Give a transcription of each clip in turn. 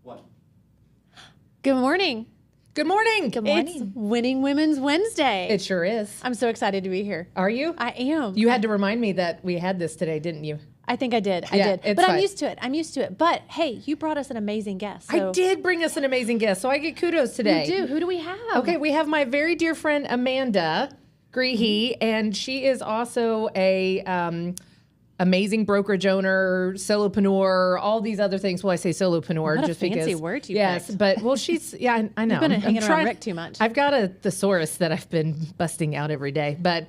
Good morning. Good morning. Good morning. It's Winning Women's Wednesday. It sure is. I'm so excited to be here. Are you? I am. You had to remind me that we had this today, didn't you? I think I did. I Yeah, did. it's But I'm fine. used to it. I'm used to it. But hey, you brought us an amazing guest. So I did bring us an amazing guest, so I get kudos today. You do. Who do we have? Okay, we have my very dear friend Amanda Greehey, and she is also a amazing brokerage owner, solopreneur, all these other things. Well, I say solopreneur What a just fancy because. word you Yes, picked. but well, she's I know. You've been I'm hanging around trying- Rick too much. I've got a thesaurus that I've been busting out every day, but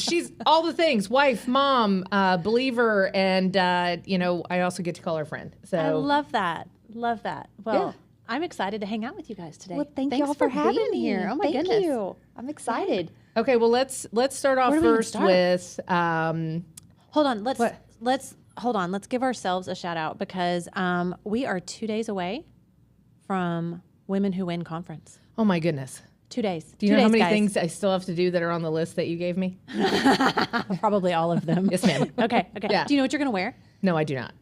she's all the things: wife, mom, believer, and I also get to call her friend. So I love that. Love that. Well, Yeah. I'm excited to hang out with you guys today. Well, thank Thanks y'all for having being me here. Oh my Thank goodness. you. I'm excited. okay, well let's start off Where do we even first start? with Hold on. What? Let's hold on. Let's give ourselves a shout out because we are 2 days away from Women Who Win conference. oh my goodness. 2 days. Do you know how many things I still have to do that are on the list that you gave me? Probably all of them. Yes, ma'am. Okay. Yeah. Do you know what you're going to wear? No, I do not.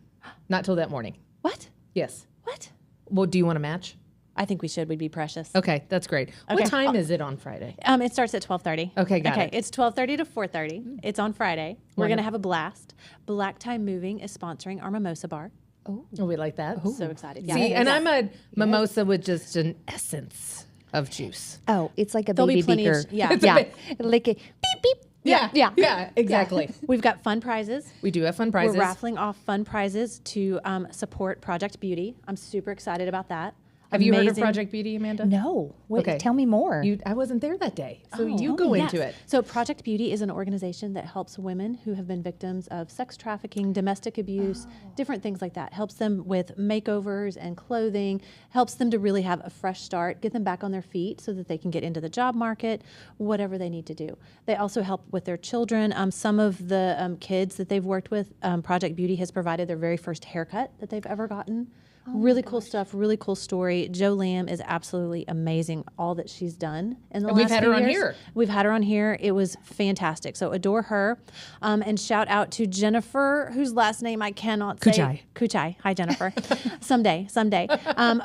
Not till that morning. What? Yes. What? Well, do you want to match? I think we should. We'd be precious. Okay, that's great. Okay. What time is it on Friday? It starts at 12:30. Okay, got okay, it. it's 12:30 to 4:30. It's on Friday. We're going to have a blast. Black Tie Moving is sponsoring our mimosa bar. Oh, we like that. So excited. See, and I'm a mimosa with just an essence of juice. Oh, it's like a There'll be baby plenty of beaker. yeah. It's a Yeah. bit- Like a beep beep. Yeah, exactly. We've got fun prizes. We do have fun prizes. We're raffling off fun prizes to support Project Beauty. I'm super excited about that. Have you heard of Amazing. Project Beauty, Amanda? No. Wait, Okay. tell me more. I wasn't there that day, so you go Yes. into it. So Project Beauty is an organization that helps women who have been victims of sex trafficking, domestic abuse, different things like that. Helps them with makeovers and clothing, helps them to really have a fresh start, get them back on their feet so that they can get into the job market, whatever they need to do. They also help with their children. Some of the kids that they've worked with, Project Beauty has provided their very first haircut that they've ever gotten. Really cool stuff, really cool story. Joe Lamb is absolutely amazing, all that she's done in the And last we've had few her on years. here. We've had her on here. It was fantastic. So adore her. And shout out to Jennifer, wwhose last name I cannot say. Kuchai. Kuchai. Hi, Jennifer. someday.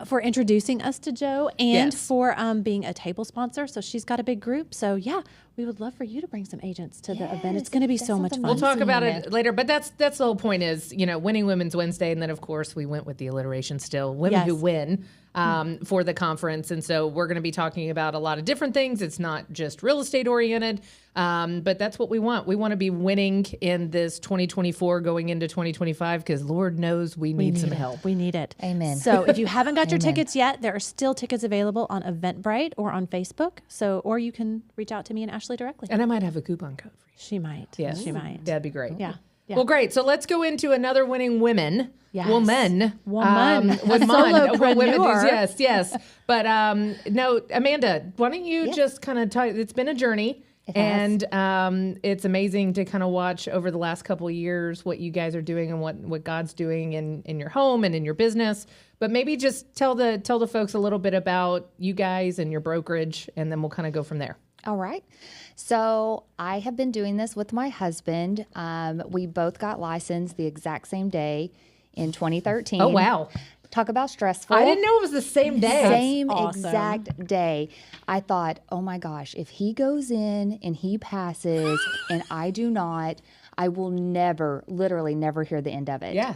For introducing us to Joe and Yes. for being a table sponsor. So she's got a big group. So yeah, we would love for you to bring some agents to the event. It's Yes, going to be that so sounds much fun. We'll talk about Amazing. it later, but that's the whole point is, winning Women's Wednesday. And then, of course, we went with the alliteration still, Women Who Yes. Win for the conference. And so we're going to be talking about a lot of different things. It's not just real estate oriented, but that's what we want. We want to be winning in this 2024 going into 2025 because Lord knows we need some help. We need it. Amen. So if you haven't got your Amen. tickets yet, there are still tickets available on Eventbrite or on Facebook. So, or you can reach out to me and Ashley directly. And I might have a coupon code for you. She might. Yes. She might. That'd be great. Yeah. Yeah. Well, great. So let's go into another winning women. Yes. Woman. Woman. A Women. solopreneur. Yes. But no, Amanda, why don't you just kind of talk? It's been a journey. It has. And it's amazing to kind of watch over the last couple of years what you guys are doing and what God's doing in your home and in your business. But maybe just tell the folks a little bit about you guys and your brokerage, and then we'll kind of go from there. All right. So I have been doing this with my husband. We both got licensed the exact same day in 2013. Oh, wow. Talk about stressful. I didn't know it was the same day. Same awesome. exact day. I thought, oh my gosh, if he goes in and he passes and I do not, I will literally never hear the end of it. Yeah.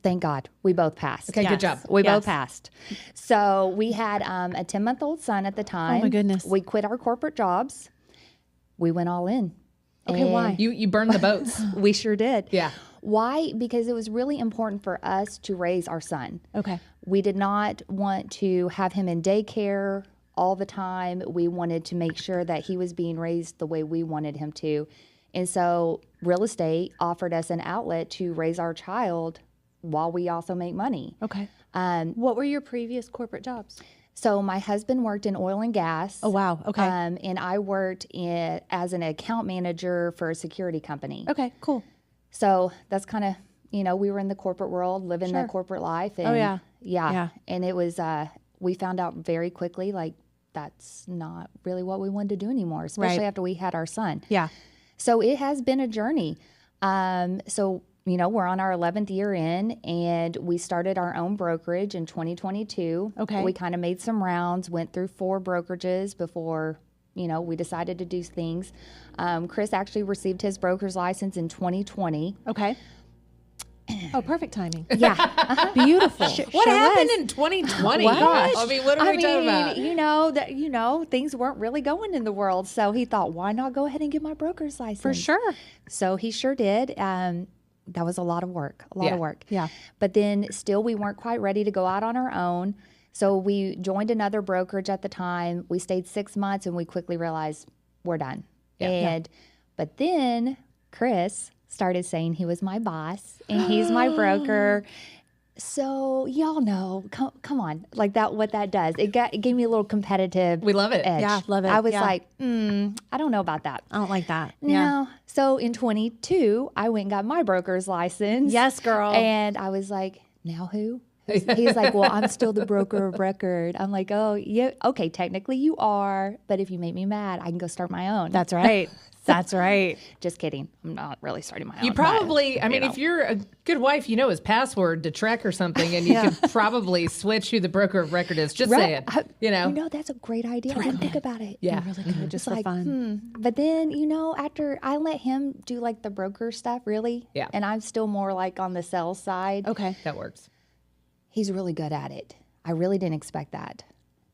Thank God. We both passed. Okay, good job. We Yes. both passed. So we had a 10-month-old son at the time. Oh, my goodness. We quit our corporate jobs. We went all in. Okay, And why? You burned the boats. We sure did. Yeah. Why? Because it was really important for us to raise our son. Okay. We did not want to have him in daycare all the time. We wanted to make sure that he was being raised the way we wanted him to. And so real estate offered us an outlet to raise our child while we also make money. Okay. What were your previous corporate jobs? So my husband worked in oil and gas. Oh, wow. Okay. And I worked as an account manager for a security company. Okay, cool. So that's kind of, we were in the corporate world, living Sure. the corporate life. And Oh, yeah. Yeah. And it was, we found out very quickly, like, that's not really what we wanted to do anymore, especially Right. after we had our son. Yeah. So it has been a journey. So we're on our 11th year in, and we started our own brokerage in 2022. Okay. We kind of made some rounds, went through 4 brokerages before, we decided to do things. Chris actually received his broker's license in 2020. Okay. Oh, perfect timing. Yeah. Beautiful. What Sure happened was. in 2020? What? I mean, what are we talking about? Things weren't really going in the world. So he thought, why not go ahead and get my broker's license? For sure. So he sure did. That was a lot of work, Yeah. of work. Yeah. But then still, we weren't quite ready to go out on our own. So we joined another brokerage at the time. We stayed 6 months, and we quickly realized we're done. But then Chris started saying he was my boss and he's my broker. So y'all know, come on, like that, what that does. It gave me a little competitive. We love it. Edge. Yeah, love it. I was Yeah. like, I don't know about that. I don't like that. No. So in 22, I went and got my broker's license. Yes, girl. And I was like, now who? He's like, well, I'm still the broker of record. I'm like, oh, yeah, okay, technically you are, but if you make me mad, I can go start my own. That's right. That's right. Just kidding. I'm not really starting my own. You but, probably, I mean, if you're a good wife, you know his password to Trek or something, and you could probably switch who the broker of record is. Just saying, that's a great idea. I didn't think about it. Yeah. Really good, just for fun. But then, after I let him do like the broker stuff, really. Yeah. And I'm still more like on the sales side. Okay. That works. He's really good at it. I really didn't expect that.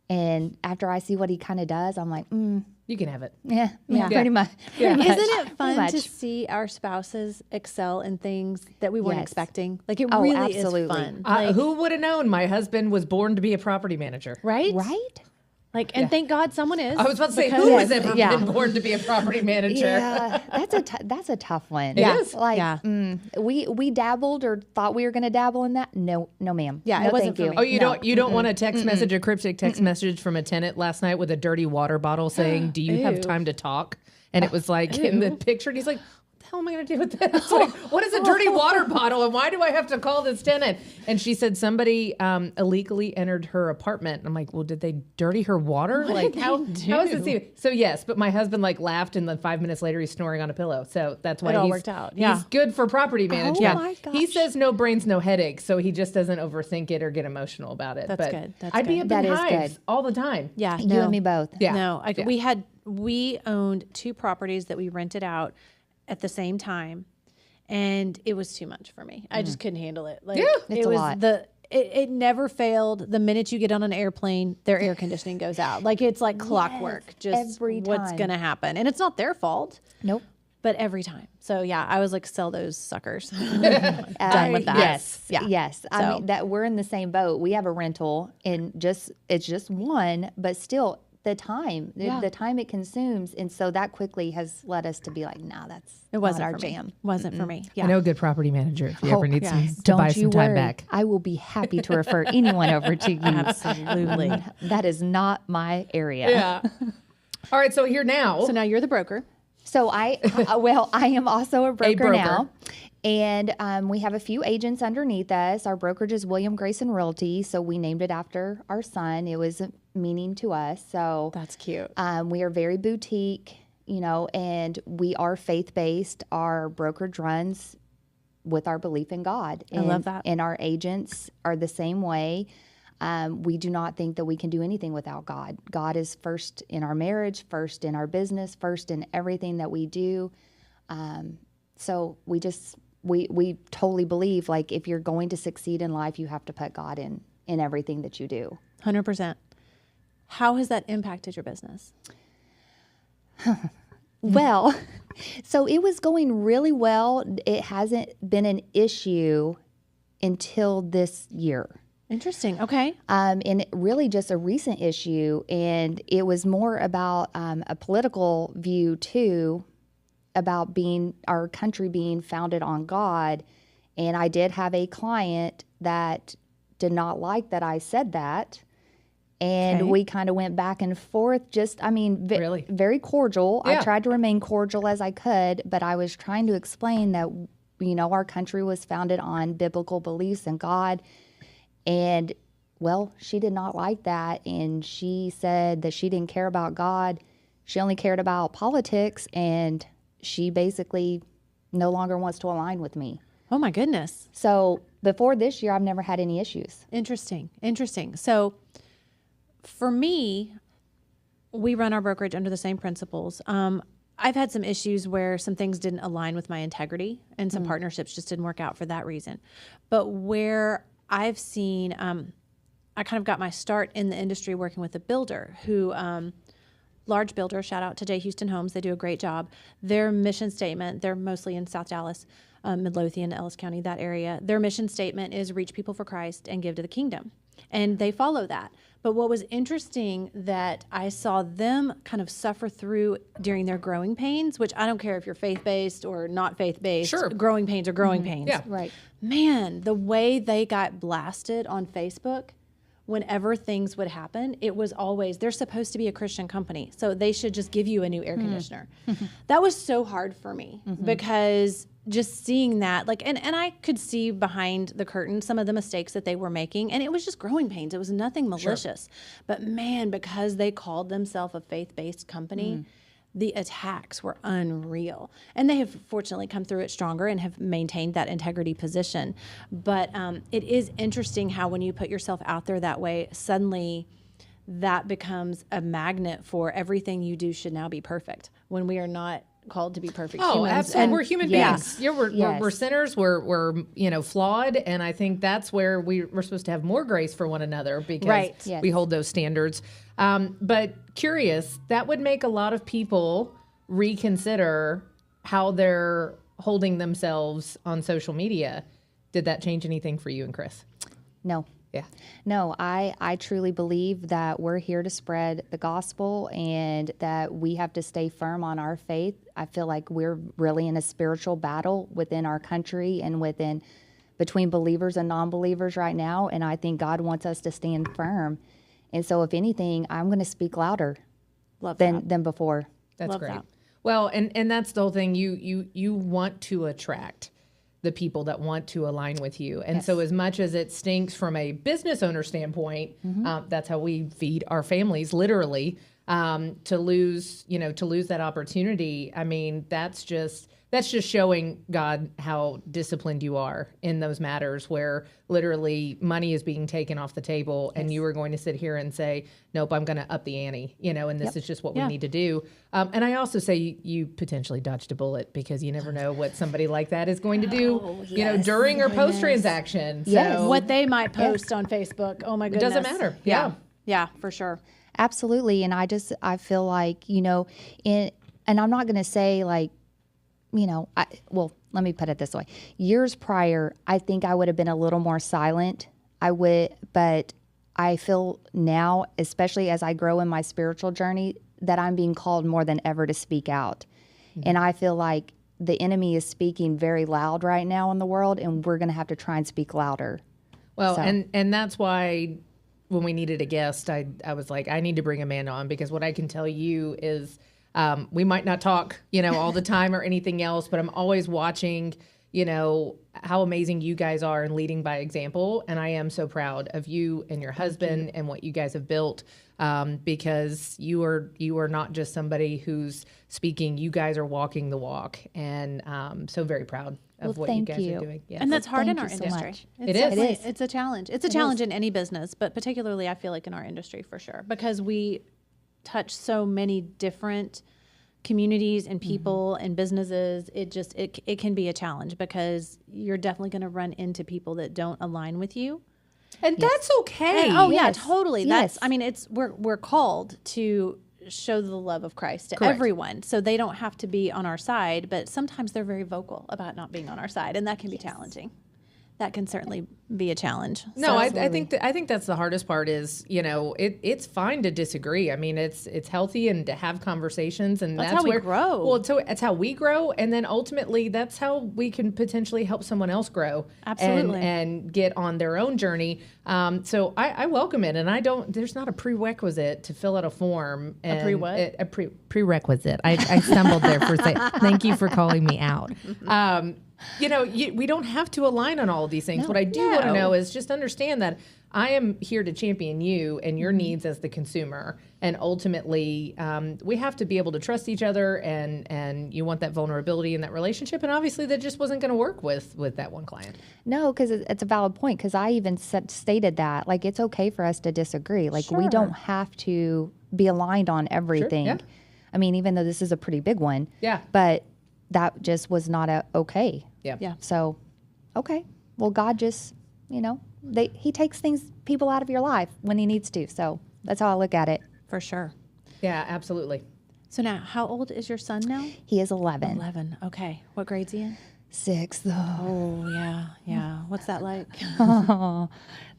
And after I see what he kind of does, I'm like, You can have it. yeah, Yeah. pretty much. Yeah. Pretty much. Isn't it fun Pretty to much. see our spouses excel in things that we weren't Yes. expecting? Like it Oh, really absolutely. is fun. Who would have known my husband was born to be a property manager? Right? Right? Like, and thank God someone is. I was about to say, because- who has ever Yeah. been born to be a property manager? Yeah, that's a tough one. It is. Like, Yeah. we dabbled or thought we were going to dabble in that. No, ma'am. Yeah, no, it wasn't thank for you. me. Oh, No. you don't want a text message, a cryptic text message from a tenant last night with a dirty water bottle saying, "Do you have Ew. time to talk?" And it was like in the picture, and he's like, "What the hell am I going to do with this? Like, what is a dirty water bottle, and why do I have to call this tenant?" And she said somebody illegally entered her apartment. And I'm like, "Well, did they dirty her water? Like how is this even?" So yes, but my husband like laughed, and then 5 minutes later he's snoring on a pillow. So that's why It all he's, worked out. Yeah. He's good for property management. my He gosh. says no brains, no headaches, so he just doesn't overthink it or get emotional about it. That's but good. That's I'd be good. up in That is hives good. all the time. Yeah. You no. and me both. Yeah. No, Yeah. we owned 2 properties that we rented out at the same time, and it was too much for me. I just couldn't handle it. Like, Yeah. It's it a was lot. it never failed. The minute you get on an airplane, their air conditioning goes out. Like it's like clockwork. Just every what's time. gonna happen, and it's not their fault, Nope. but every time. So yeah, I was like, sell those suckers. Done with that. Yes. Yeah. Yes. I So- mean that we're in the same boat. We have a rental and it's just one, but still the time, the time it consumes. And so that quickly has led us to be like, no, that's It wasn't not our for jam. me. Wasn't for me. I Yeah. know a good property manager if you ever need yeah. to buy Don't some you time worry. back. I will be happy to refer anyone over to you. Absolutely. That is not my area. Yeah. All right, so here now. So now you're the broker. So I am also a broker, broker. now. And we have a few agents underneath us. Our brokerage is William Grayson Realty. So we named it after our son. It was meaning to us. So That's cute. we are very boutique, and we are faith-based. Our brokerage runs with our belief in God. I love that. And our agents are the same way. We do not think that we can do anything without God. God is first in our marriage, first in our business, first in everything that we do. So we totally believe, like, if you're going to succeed in life, you have to put God in everything that you do. 100%. How has that impacted your business? Well, so it was going really well. It hasn't been an issue until this year. Interesting. Okay. And really just a recent issue. And it was more about a political view, too, about our country being founded on God. And I did have a client that did not like that I said that. And Okay. we kind of went back and forth, Really? very cordial. Yeah. I tried to remain cordial as I could, but I was trying to explain that, our country was founded on biblical beliefs and God. And, well, she did not like that. And she said that she didn't care about God. She only cared about politics. And she basically no longer wants to align with me. Oh my goodness. So before this year, I've never had any issues. Interesting. So for me, we run our brokerage under the same principles. I've had some issues where some things didn't align with my integrity and some partnerships just didn't work out for that reason. But where I've seen, I kind of got my start in the industry working with a builder who, large builder, shout out to J. Houston Homes. They do a great job. Their mission statement, they're mostly in South Dallas, Midlothian, Ellis County, that area. Their mission statement is reach people for Christ and give to the kingdom. And they follow that. But what was interesting that I saw them kind of suffer through during their growing pains, which I don't care if you're faith-based or not faith-based. Sure. Growing pains are growing pains. Yeah. Right. Man, the way they got blasted on Facebook whenever things would happen, it was always, they're supposed to be a Christian company, so they should just give you a new air conditioner. That was so hard for me because just seeing that, like, and I could see behind the curtain some of the mistakes that they were making, and it was just growing pains. It was nothing malicious. But man, because they called themselves a faith-based company, the attacks were unreal. And they have fortunately come through it stronger and have maintained that integrity position. But it is interesting how when you put yourself out there that way, suddenly that becomes a magnet for everything you do should now be perfect, when we are not called to be perfect Oh, humans. absolutely. And We're human yes. beings. Yeah, we're Yes. sinners. We're flawed, and I think that's where we're supposed to have more grace for one another because Right. Yes. we hold those standards. But curious, that would make a lot of people reconsider how they're holding themselves on social media. Did that change anything for you and Chris? No. Yeah. No, I truly believe that we're here to spread the gospel and that we have to stay firm on our faith. I feel like we're really in a spiritual battle within our country and between believers and non-believers right now, and I think God wants us to stand firm. And so if anything, I'm going to speak louder love that. than before. That's Love great. that. Well, and that's the whole thing. You want to attract the people that want to align with you. And so as much as it stinks from a business owner standpoint, that's how we feed our families, literally, to lose that opportunity. I mean, that's just showing God how disciplined you are in those matters where literally money is being taken off the table and you are going to sit here and say, nope, I'm going to up the ante, and this is just what we need to do. And I also say you potentially dodged a bullet because you never know what somebody like that is going to do, during or post transaction. Yes. So What they might post on Facebook. Oh my it goodness. doesn't matter. Yeah, for sure. Absolutely. And I feel like, and I'm not going to say like, let me put it this way. Years prior, I think I would have been a little more silent. But I feel now, especially as I grow in my spiritual journey, that I'm being called more than ever to speak out. And I feel like the enemy is speaking very loud right now in the world, and we're going to have to try and speak louder. Well, So- and that's why when we needed a guest, I was like, I need to bring Amanda on because what I can tell you is we might not talk, all the time or anything else, but I'm always watching, how amazing you guys are in leading by example. And I am so proud of you and your husband and what you guys have built because you are not just somebody who's speaking, you guys are walking the walk. And so very proud of Well, what you thank guys you. are doing. Yes. And that's hard in thank our you so industry. much. It is. definitely- It is. It's a challenge. It's a challenge in any business, but particularly I feel like in our industry for sure, because we touch so many different communities and people and businesses. It can be a challenge because you're definitely going to run into people that don't align with you. And that's okay. And- oh yeah, Yes. totally. Yes. We're called to show the love of Christ to Correct. everyone, so they don't have to be on our side. But sometimes they're very vocal about not being on our side, and that can be challenging. That can certainly be a challenge. No, So- I think that's the hardest part is, it's fine to disagree. I mean, it's healthy and to have conversations and That's that's how we where, grow. Well, it's how we grow. And then ultimately that's how we can potentially help someone else grow. Absolutely. And get on their own journey. So I welcome it. And there's not a prerequisite to fill out a form. And pre-what? Prerequisite. I stumbled there for a second. Thank you for calling me out. we don't have to align on all of these things. No. What I do want to No. know is just understand that I am here to champion you and your needs as the consumer. And ultimately, we have to be able to trust each other, and you want that vulnerability in that relationship. And obviously, that just wasn't going to work with that one client. No, because it's a valid point. Because I even stated that, like, it's okay for us to disagree. Like, we Sure. don't have to be aligned on everything. yeah. I mean, even though this is a pretty big one. Yeah. But that just was not okay. Yeah. Yeah. So, okay. Well, God just, He takes people out of your life when He needs to. So that's how I look at it. For sure. Yeah, absolutely. So now, how old is your son now? He is 11. 11. Okay. What grade's he in? 6, though. Oh, yeah. Yeah. What's that like?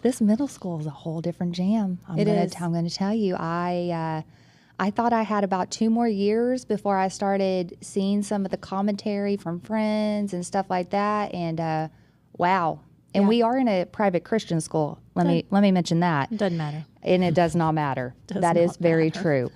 This middle school is a whole different jam. I'm It is. going to tell you. I thought I had about 2 more years before I started seeing some of the commentary from friends and stuff like that. And wow. And Yeah. we are in a private Christian school. Let me mention that. It doesn't matter. And it does not matter. Does That is not very matter. true.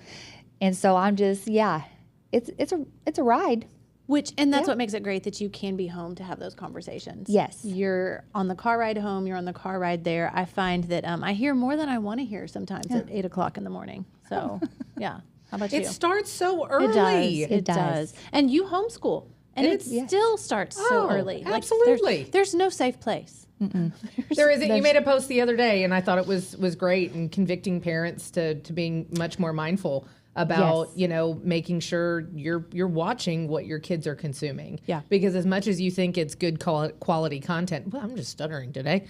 And so I'm just, it's a ride. And that's Yeah. what makes it great that you can be home to have those conversations. Yes. You're on the car ride home, you're on the car ride there. I find that I hear more than I want to hear sometimes at 8 o'clock in the morning. So, yeah. How about you? It starts so It early. does. It does. does. And you homeschool. And it It's- still starts so Oh, early. absolutely. There's no safe place. There isn't. You made a post the other day, and I thought it was great and convicting parents to being much more mindful about Yes. making sure you're watching what your kids are consuming. Yeah. Because as much as you think it's good quality content, well, I'm just stuttering today.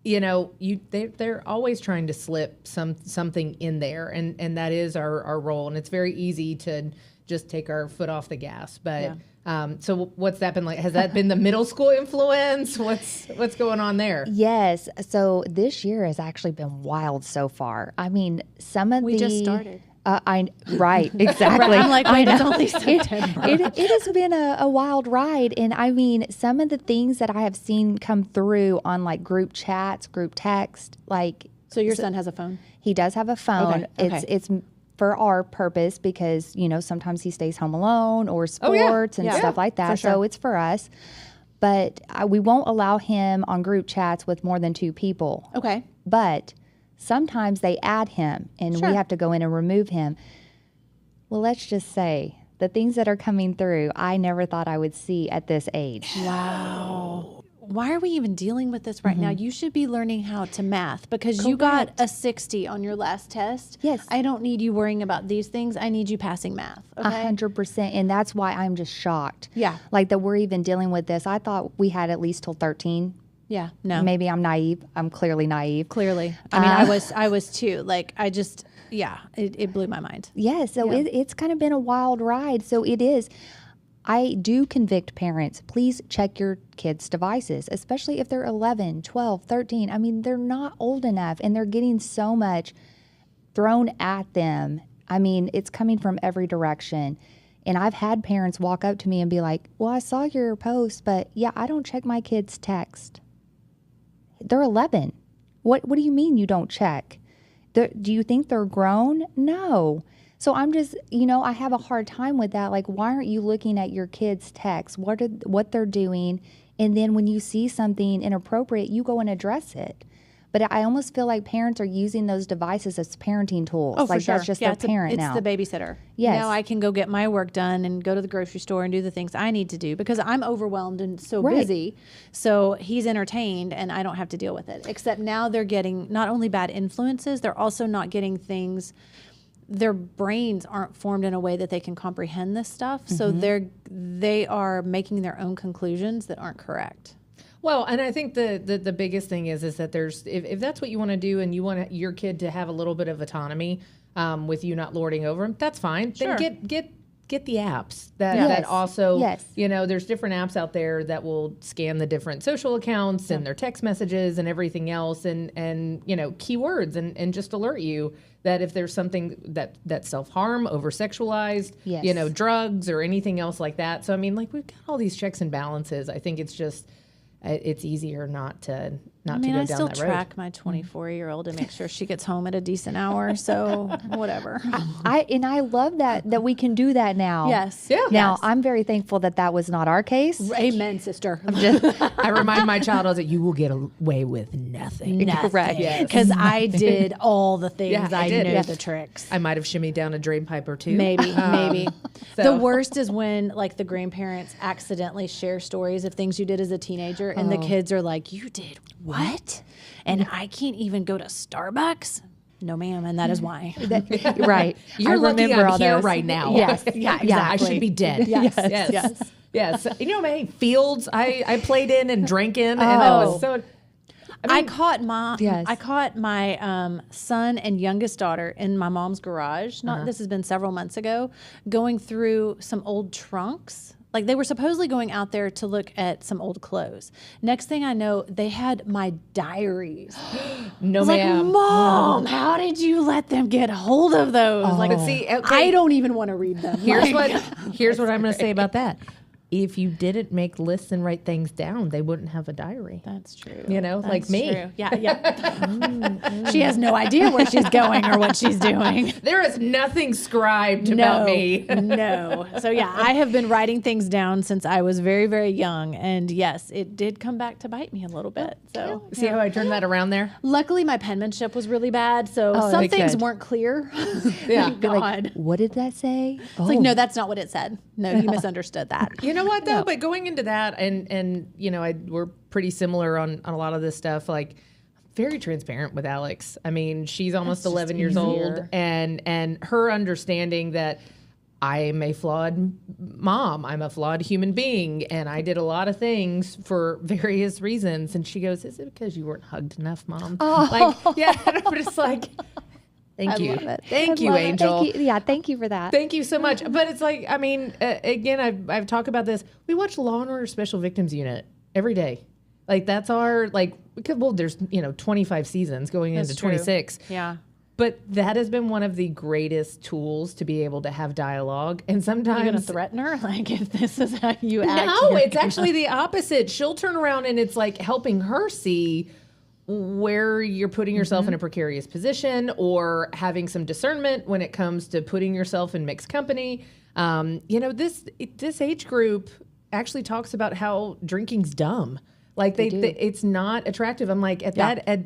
They're always trying to slip something in there, and that is our role. And it's very easy to just take our foot off the gas. But so what's that been like? Has that been the middle school influence? What's going on there? Yes. So this year has actually been wild so far. I mean, some of We just started. Right, exactly. I'm like, I wait, it's know. only September. It has been a wild ride. And I mean, some of the things that I have seen come through on like group chats, group text, like So your son has a phone? he does have a phone. Okay. It's for our purpose because, sometimes he stays home alone or Oh, yeah. sports and Yeah. stuff like that. For sure. So it's for us. But we won't allow him on group chats with more than 2 people. Okay. But sometimes they add him and Sure. we have to go in and remove him. Well, let's just say the things that are coming through, I never thought I would see at this age. Wow. Why are we even dealing with this right now? You should be learning how to math because you got a 60 on your last test. Yes. I don't need you worrying about these things. I need you passing math. Okay. 100%. And that's why I'm just shocked. Yeah. Like that we're even dealing with this. I thought we had at least till 13. Yeah. No. Maybe I'm naive. I'm clearly naive. Clearly. I mean, I was too. Like, it blew my mind. Yeah, so it's kind of been a wild ride. So it is. I do convict parents. Please check your kids' devices, especially if they're 11, 12, 13. I mean, they're not old enough and they're getting so much thrown at them. I mean, it's coming from every direction. And I've had parents walk up to me and be like, well, I saw your post, but yeah, I don't check my kids' text. They're 11. What do you mean you don't check? Do you think they're grown? No. So I'm just, I have a hard time with that. Like, why aren't you looking at your kids' texts? What they're doing? And then when you see something inappropriate, you go and address it. But I almost feel like parents are using those devices as parenting tools. Oh, for like sure. that's just their parent now. It's the babysitter. Yes. Now I can go get my work done and go to the grocery store and do the things I need to do because I'm overwhelmed and so Right. busy. So he's entertained and I don't have to deal with it. Except now they're getting not only bad influences, they're also not getting things. Their brains aren't formed in a way that they can comprehend this stuff. So they are making their own conclusions that aren't correct. Well, and I think the biggest thing is that there's if that's what you want to do and you want your kid to have a little bit of autonomy with you not lording over them, that's fine. Sure. Then get the apps that Yes. also Yes. there's different apps out there that will scan the different social accounts and their text messages and everything else and keywords and just alert you that if there's something that self-harm, over sexualized, Yes. drugs or anything else like that. So I mean, like we've got all these checks and balances. I think it's just it's easier not to I to mean, go I down still that road. track my 24-year-old to make sure she gets home at a decent hour. So whatever. I love that we can do that now. Yes. Yeah. Now Yes. I'm very thankful that was not our case. Amen, sister. I remind my child, I was like, you will get away with nothing. Correct. Yes. Because I did all the things. Yeah, I I did. knew Yeah. the tricks. I might have shimmied down a drain pipe or two. Maybe. The so- worst is when like the grandparents accidentally share stories of things you did as a teenager, and the kids are like, "You did what?" And I can't even go to Starbucks. No, ma'am, and that is why. Right. You're I lucky remember I'm all here those. right now. Yes. Yeah, I exactly. should be dead. Yes. Yes. Yes. You know how many fields I played in and drank in, and that Oh. was so. I caught my Yes. son and youngest daughter in my mom's garage. Uh-huh. This has been several months ago, going through some old trunks. Like they were supposedly going out there to look at some old clothes. Next thing I know, they had my diaries. No, I was like, ma'am. Mom, how did you let them get hold of those? Like, But see, okay, I don't even want to read them. Here's Like, what I'm going to say about that. If you didn't make lists and write things down, they wouldn't have a diary. That's true. You know, like That's me. true. Yeah. She has no idea where she's going or what she's doing. There is nothing scribed about me. No. So yeah, I have been writing things down since I was very, very young, and yes, it did come back to bite me a little bit. So See how I turned that around there? luckily, my penmanship was really bad, so some that's things good. weren't clear. Yeah. Thank God. What did that say? It's like, no, that's not what it said. No, you misunderstood that. You know what though? But going into that, and you know, we're pretty similar on a lot of this stuff. Like, very transparent with Alex. I mean, she's almost 11 years old, easier. and her understanding that I'm a flawed mom, I'm a flawed human being, and I did a lot of things for various reasons. And she goes, "Is it because you weren't hugged enough, Mom?" Like, yeah, and I'm just like, "Thank you, love it. thank I you, love it. Angel." Thank you. Yeah, thank you for that. Thank you so much. But it's like, I mean, again, I've talked about this. We watch Law and Order Special Victims Unit every day. Like that's our because there's 25 seasons going into That's true. 26. Yeah. But that has been one of the greatest tools to be able to have dialogue. And Are you going to sometimes threaten her? Like, if this is how you act? no, you're it's actually the opposite. She'll turn around and it's like helping her see where you're putting yourself in a precarious position or having some discernment when it comes to putting yourself in mixed company. This age group actually talks about how drinking's dumb. Like it's not attractive. I'm like at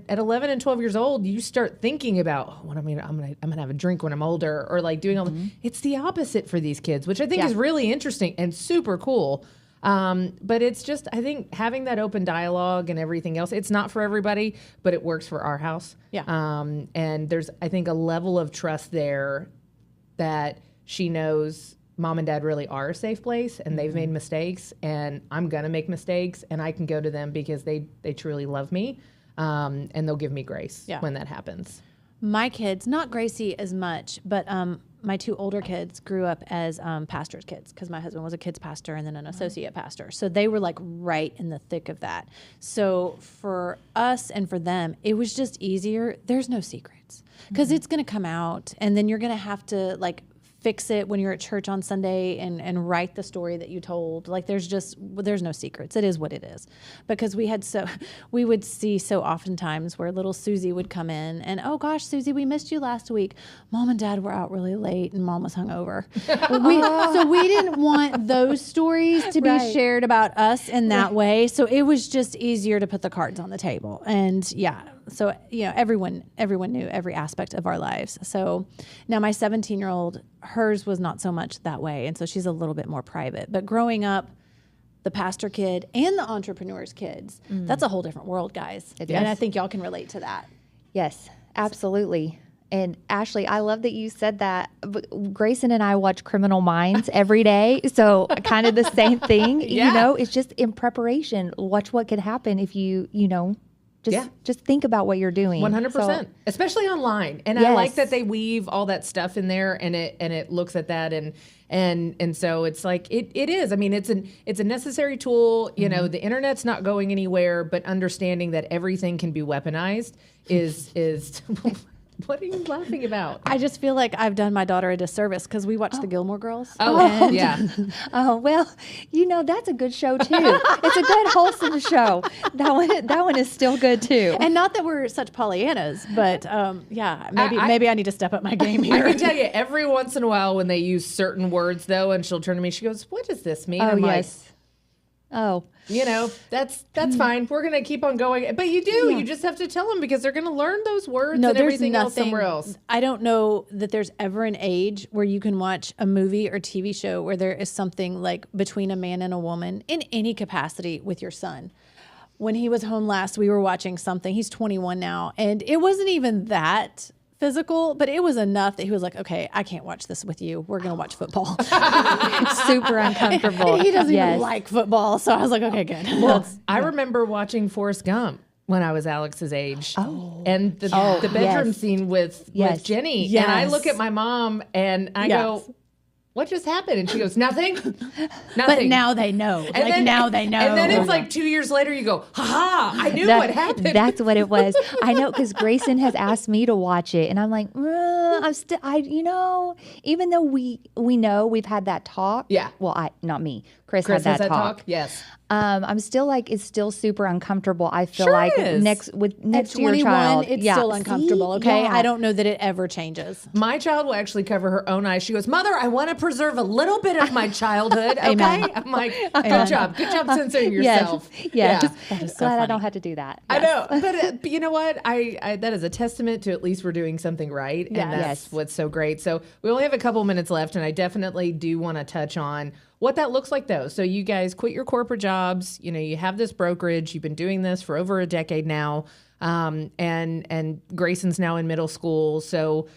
11 and 12 years old, you start thinking about what I'm gonna have a drink when I'm older, or like doing all. It's the opposite for these kids, which I think is really interesting and super cool. But it's just, I think having that open dialogue and everything else, it's not for everybody, but it works for our house. Yeah. And there's, I think, a level of trust there that she knows Mom and Dad really are a safe place, and they've made mistakes, and I'm going to make mistakes, and I can go to them because they truly love me. And they'll give me grace when that happens. My kids, not Gracie as much, but my two older kids grew up as pastors' kids because my husband was a kids pastor and then an associate pastor. So they were like right in the thick of that. So for us and for them, it was just easier. There's no secrets because it's going to come out, and then you're going to have to like fix it when you're at church on Sunday and write the story that you told. Like there's no secrets. It is what it is. Because we would see so oftentimes where little Susie would come in and, oh gosh, Susie, we missed you last week. Mom and Dad were out really late and Mom was hungover. So we didn't want those stories to be shared about us in that way. So it was just easier to put the cards on the table. And yeah. So, everyone knew every aspect of our lives. So now my 17-year-old, hers was not so much that way. And so she's a little bit more private. But growing up, the pastor kid and the entrepreneur's kids, that's a whole different world, guys. And I think y'all can relate to that. Yes, absolutely. And Ashley, I love that you said that. Grayson and I watch Criminal Minds every day. So kind of the same thing, it's just in preparation. Watch what could happen if you just think about what you're doing. 100%, especially online. And I like that they weave all that stuff in there, and it looks at that, and so it's like it is. I mean, it's a necessary tool. The internet's not going anywhere, but understanding that everything can be weaponized is What are you laughing about? I just feel like I've done my daughter a disservice because we watch the Gilmore Girls. Oh, yeah. Oh, well, that's a good show too. It's a good wholesome show. That one is still good too. And not that we're such Pollyannas, but maybe I need to step up my game I here. can tell you every once in a while when they use certain words though, and she'll turn to me, she goes, "What does this mean?" Oh, I'm yes. Oh, that's fine. We're gonna keep on going. But you just have to tell them because they're gonna learn those words and there's everything else somewhere else. I don't know that there's ever an age where you can watch a movie or TV show where there is something like between a man and a woman in any capacity with your son. When he was home last, we were watching something. He's 21 now, and it wasn't even that physical, but it was enough that he was like, "Okay, I can't watch this with you. We're gonna watch football." super uncomfortable. He doesn't Yes. even like football, so I was like, "Okay, good." I remember watching Forrest Gump when I was Alex's age. And the bedroom yes. scene with Yes. Jenny. And I Yes. look at my mom and I Yes. go, "What just happened?" And she goes, "Nothing." But Nothing. now they know. now they know. And then it's like 2 years later, you go, "Ha ha! I knew That- what happened." That's what it was. I know because Grayson has asked me to watch it, and I'm like, I'm still, even though we know we've had that talk. Yeah. Well, not me. Chris Chris, had has that that talk. talk? Yes. I'm still like, it's still super uncomfortable. I feel Sure like is. next At to your 21, child, it's yeah. still See? uncomfortable. Okay, Yeah. I don't know that it ever changes. My child will actually cover her own eyes. She goes, "Mother, I want to preserve a little bit of my childhood." Okay. Amen. I'm like, good job censoring yourself. Yes. Yeah. That is so Glad I funny. don't have to do that. I know, but you know what? I that is a testament to at least we're doing something right, and Yes. that's Yes. what's so great. So we only have a couple minutes left, and I definitely do want to touch on what that looks like, though. So you guys quit your corporate jobs. You have this brokerage. You've been doing this for over a decade now, and Grayson's now in middle school. So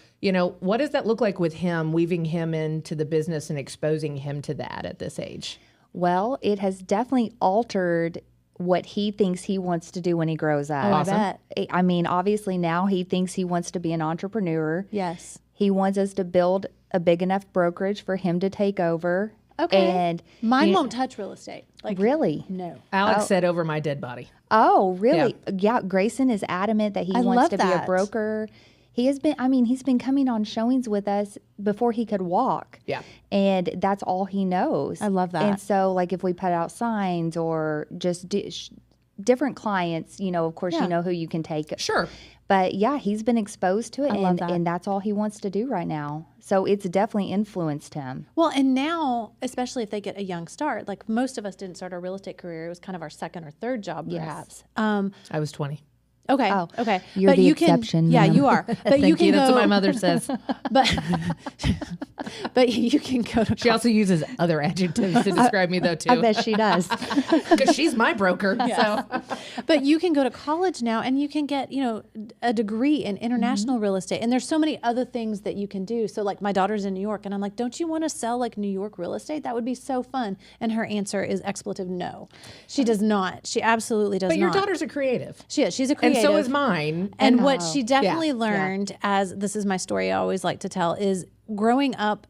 what does that look like with him, weaving him into the business and exposing him to that at this age? Well, it has definitely altered what he thinks he wants to do when he grows up. I bet. I mean, obviously now he thinks he wants to be an entrepreneur. Yes. He wants us to build a big enough brokerage for him to take over. Okay. And Mine won't touch real estate. Like really? no. Alex said, "Over my dead body." Oh, really? Yeah. Grayson is adamant that he I wants love to be a that. broker. He's been coming on showings with us before he could walk. Yeah. And that's all he knows. I love that. And so, like, if we put out signs or just different clients, of course, Yeah. you know who you can take. Sure. But yeah, he's been exposed to it, love that. and that's all he wants to do right now. So it's definitely influenced him. Well, and now, especially if they get a young start, like most of us didn't start our real estate career. It was kind of our second or third job, Yes. perhaps. I was 20. Okay. Oh, okay. you're but the you can, exception, Yeah, ma'am. you are. But Thank you can That's go. what my mother says. But but you can go to. She also uses other adjectives to describe me, though, too. I bet she does. Because she's my broker. So But you can go to college now and you can get, a degree in international real estate. And there's so many other things that you can do. So like my daughter's in New York and I'm like, don't you want to sell like New York real estate? That would be so fun. And her answer is expletive no. She does not. She absolutely does but your not. daughter's a creative. She is. She's a And creative. so is mine. And what she definitely Yeah. learned, as this is my story I always like to tell, is growing up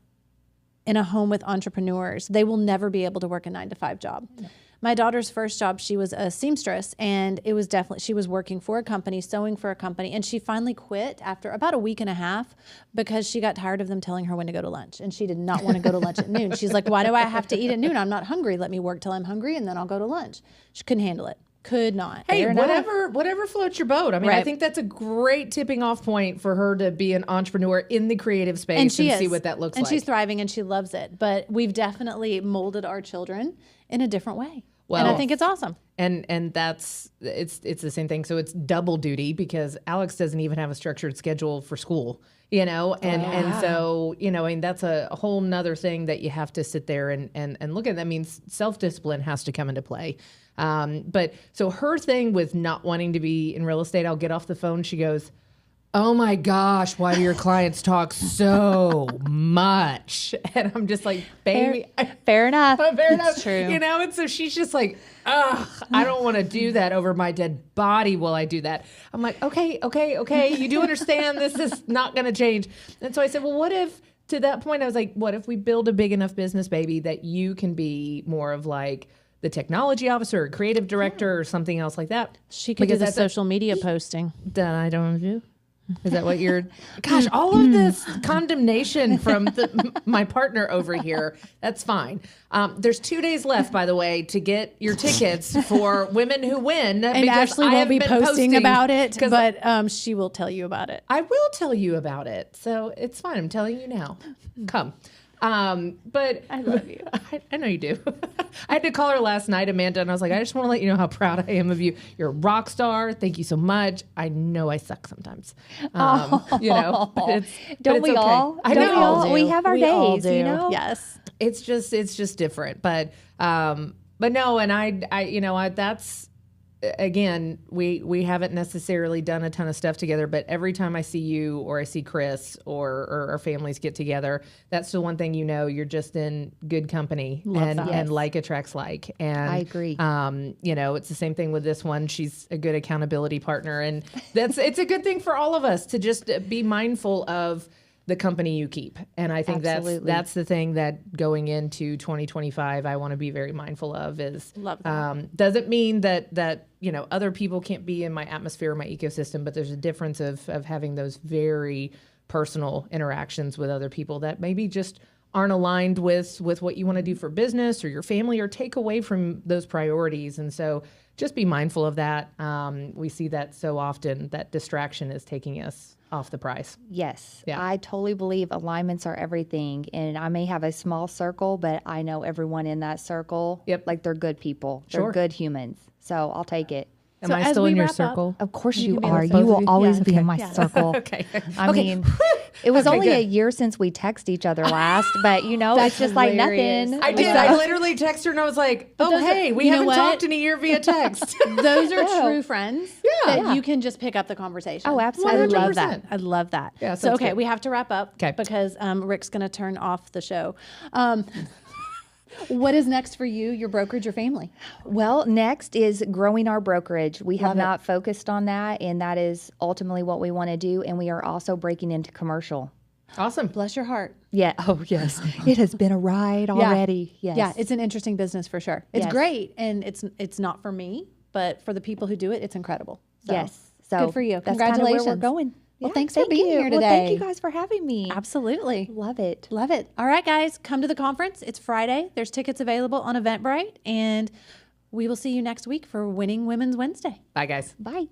in a home with entrepreneurs, they will never be able to work a 9-to-5 job. My daughter's first job, she was a seamstress, and it was definitely, she was working for a company, sewing for a company, and she finally quit after about a week and a half because she got tired of them telling her when to go to lunch, and she did not want to go to lunch at noon. She's like, why do I have to eat at noon? I'm not hungry. Let me work till I'm hungry, and then I'll go to lunch. She couldn't handle it. Could not. Hey, Fair enough. whatever floats your boat. I mean, I Right. think that's a great tipping off point for her to be an entrepreneur in the creative space And she is. see what that looks and like. she's thriving and she loves it. But we've definitely molded our children in a different way. And I Well, think it's awesome. And that's it's the same thing. So it's double duty because Alex doesn't even have a structured schedule for school, and so I mean that's a whole nother thing that you have to sit there and look at. That means self-discipline has to come into play. But so her thing with not wanting to be in real estate, I'll get off the phone. She goes, "Oh my gosh, why do your clients talk so much?" And I'm just like, "Baby, Fair enough. fair enough." true. And so she's just like, "Ugh, I don't want to do that over my dead body while I do that." I'm like, okay. You do understand this is not going to change. And so I said, well, what if, to that point, I was like, what if we build a big enough business, baby, that you can be more of like the technology officer or creative director or something else like that? She could do Because the that's social media posting. that I don't do. Is that what you're? Gosh, all of this condemnation from my partner over here. That's fine. There's 2 days left, by the way, to get your tickets for Women Who Win. And Ashley won't be posting about it, but she will tell you about it. I will tell you about it. So it's fine. I'm telling you now. Come. But I love you. I know you do. I had to call her last night, Amanda, and I was like, I just want to let you know how proud I am of you. You're a rock star. Thank you so much. I know I suck sometimes. You know, but it's, Don't we okay. all? I Don't know. we all? We have our We all days, you do. know? Yes. It's just different. But no, and I you know, that's, again, we haven't necessarily done a ton of stuff together, but every time I see you or I see Chris or our families get together, that's the one thing, you know, you're just in good company. And like attracts like. And I agree. You know, it's the same thing with this one. She's a good accountability partner, and it's a good thing for all of us to just be mindful of the company you keep. And I think Absolutely. that's the thing that going into 2025, I want to be very mindful of is, Love that. doesn't mean that, you know, other people can't be in my atmosphere, my ecosystem, but there's a difference of having those very personal interactions with other people that maybe just aren't aligned with what you want to do for business or your family, or take away from those priorities. And so just be mindful of that. We see that so often, that distraction is taking us off the prize. Yes. Yeah. I totally believe alignments are everything. And I may have a small circle, but I know everyone in that circle. Yep. Like they're good people. Sure. They're good humans. So I'll take it. Am So I as still we in your wrap up- circle? Of course You you can be are. in You both will of you. always Yeah. be in my Yeah. circle. Okay. I mean, it was Okay, only a good. year since we text each other last, but you know, That's it's just like hilarious. nothing. I did. I literally texted her and I was like, oh, those are- hey, we you know haven't what? talked in a year via text. Those are Yeah. true friends that you can just pick up the conversation. Oh, absolutely. I love 100%. that. I love that. Yeah, so, sounds okay, good. we have to wrap up 'Kay. because Rick's going to turn off the show. What is next for you, your brokerage, your family? Well, next is growing our brokerage. We have Love it. not focused on that, and that is ultimately what we want to do. And we are also breaking into commercial. Awesome. Bless your heart. Yeah. Oh, yes. It has been a ride already. Yes. Yeah, it's an interesting business for sure. It's Yes. great, and it's not for me, but for the people who do it, it's incredible. So, Yes. So good for you. That's kind of where Congratulations. we're going. Well, Yeah, thanks for thank being you. here Well, thank today. you guys for having me. Absolutely. Love it. Love it. All right, guys, come to the conference. It's Friday. There's tickets available on Eventbrite, and we will see you next week for Winning Women's Wednesday. Bye, guys. Bye.